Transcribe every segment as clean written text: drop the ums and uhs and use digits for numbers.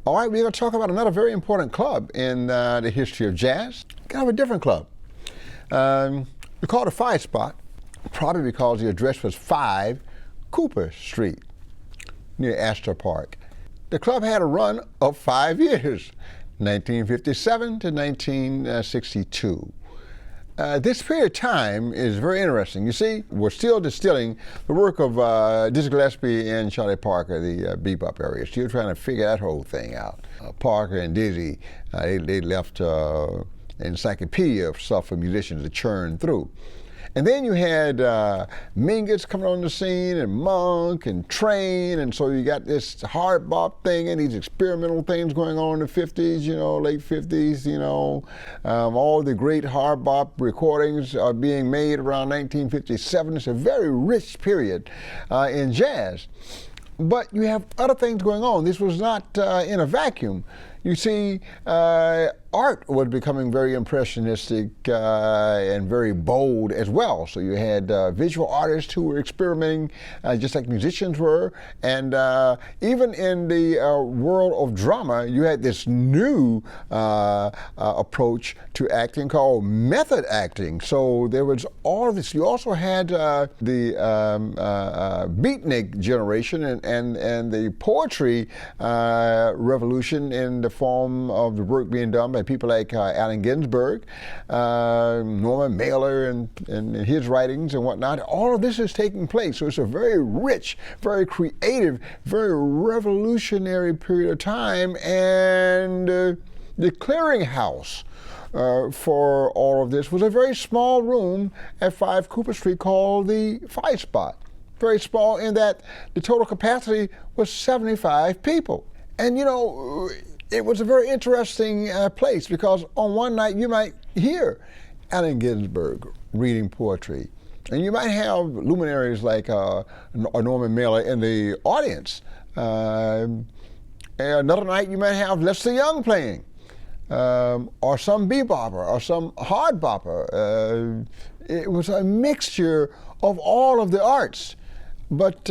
All right, we're going to talk about another very important club in the history of jazz. Kind of a different club. We call it a 5 Spot, probably because the address was 5 Cooper Street near Astor Park. The club had a run of 5 years, 1957 to 1962. This period of time is very interesting. You see, we're still distilling the work of Dizzy Gillespie and Charlie Parker, the bebop area. Still trying to figure that whole thing out. Parker and Dizzy, they left an encyclopedia of stuff for musicians to churn through. And then you had Mingus coming on the scene, and Monk, and Train, and so you got this hard bop thing and these experimental things going on in the 50s, you know, late 50s, you know. All the great hard bop recordings are being made around 1957. It's a very rich period in jazz. But you have other things going on. This was not in a vacuum. You see, art was becoming very impressionistic and very bold as well. So you had visual artists who were experimenting just like musicians were. And even in the world of drama, you had this new approach to acting called method acting. So there was all of this. You also had the beatnik generation and the poetry revolution in the form of the work being done by people like Allen Ginsberg, Norman Mailer and his writings and whatnot. All of this is taking place. So it's a very rich, very creative, very revolutionary period of time. And the clearinghouse for all of this was a very small room at 5 Cooper Street called the 5 Spot. Very small in that the total capacity was 75 people. And you know, it was a very interesting place because on one night you might hear Allen Ginsberg reading poetry, and you might have luminaries like Norman Mailer in the audience. And another night you might have Lester Young playing, or some bebopper, or some hard bopper. It was a mixture of all of the arts. But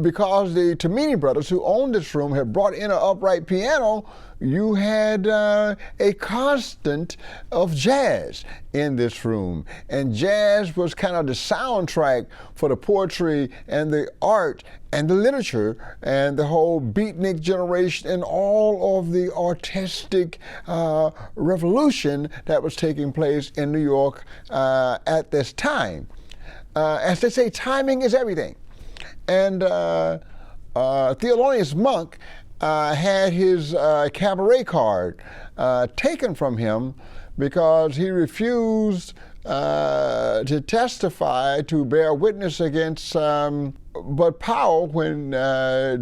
because the Tamini brothers, who owned this room, had brought in an upright piano, you had a constant of jazz in this room. And jazz was kind of the soundtrack for the poetry and the art and the literature and the whole beatnik generation and all of the artistic revolution that was taking place in New York at this time. As they say, timing is everything. And Thelonious Monk had his cabaret card taken from him because he refused to testify, to bear witness against Bud Powell when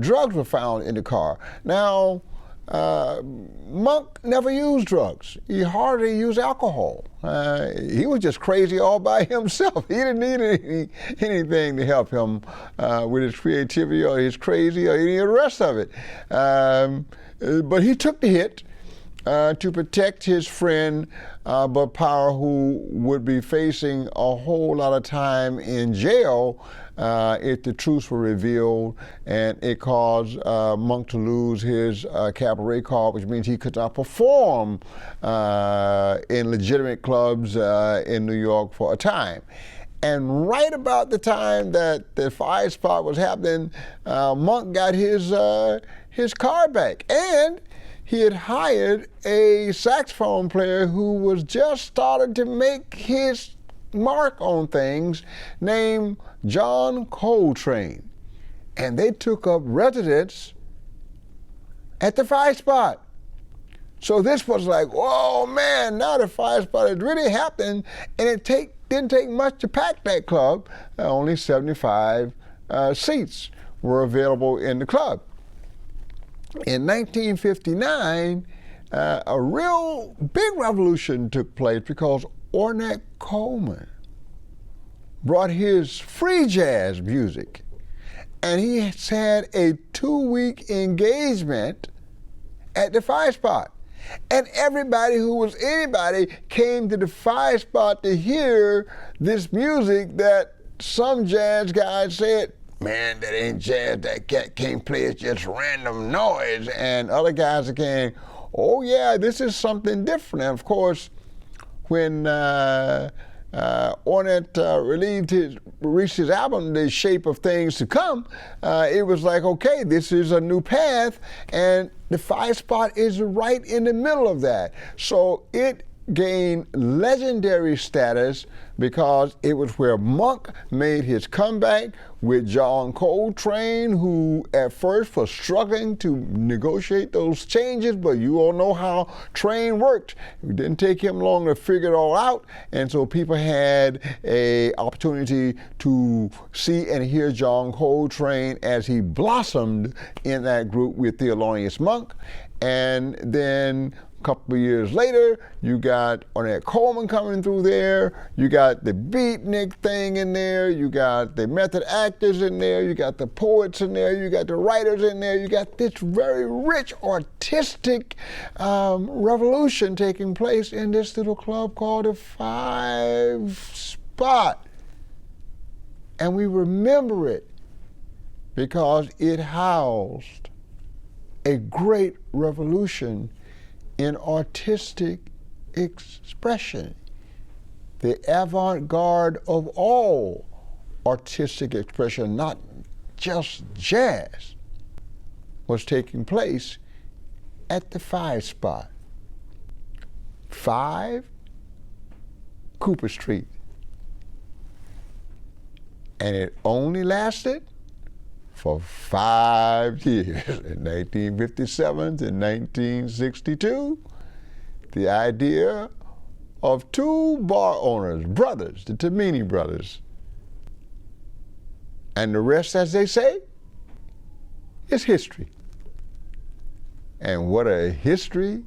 drugs were found in the car. Now, Monk never used drugs. He hardly used alcohol. He was just crazy all by himself. He didn't need anything to help him with his creativity or his crazy or any of the rest of it. But he took the hit to protect his friend Bud Powell, who would be facing a whole lot of time in jail if the truths were revealed, and it caused Monk to lose his cabaret card, which means he could not perform in legitimate clubs in New York for a time. And right about the time that the 5 Spot was happening, Monk got his card back, and he had hired a saxophone player who was just starting to make his mark on things, named John Coltrane. And they took up residence at the 5 Spot. So this was like, whoa, man, now the 5 Spot is really happening, and it didn't take much to pack that club. Only 75 seats were available in the club. In 1959, a real big revolution took place because Ornette Coleman brought his free jazz music, and he had a 2-week engagement at the 5 Spot. And everybody who was anybody came to the 5 Spot to hear this music that some jazz guys said, man, that ain't jazz, that cat can't play, it's just random noise. And other guys are going, oh yeah, this is something different. And of course, when Ornette released his album, The Shape of Things to Come, it was like, okay, this is a new path, and the 5 spot is right in the middle of that. So it gained legendary status because it was where Monk made his comeback with John Coltrane, who at first was struggling to negotiate those changes, but you all know how Train worked. It didn't take him long to figure it all out, and so people had an opportunity to see and hear John Coltrane as he blossomed in that group with Thelonious Monk. And then a couple of years later, you got Ornette Coleman coming through there, you got the beatnik thing in there, you got the method actors in there, you got the poets in there, you got the writers in there, you got this very rich artistic revolution taking place in this little club called the 5 Spot. And we remember it because it housed a great revolution in artistic expression. The avant-garde of all artistic expression, not just jazz, was taking place at the 5 Spot. 5 Cooper Street. And it only lasted for 5 years, in 1957 to 1962. The idea of 2 bar owners, brothers, the Tamini brothers. And the rest, as they say, is history. And what a history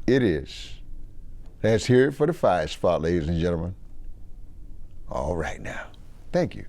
it is. Let's hear it for the 5 Spot, ladies and gentlemen. All right now. Thank you.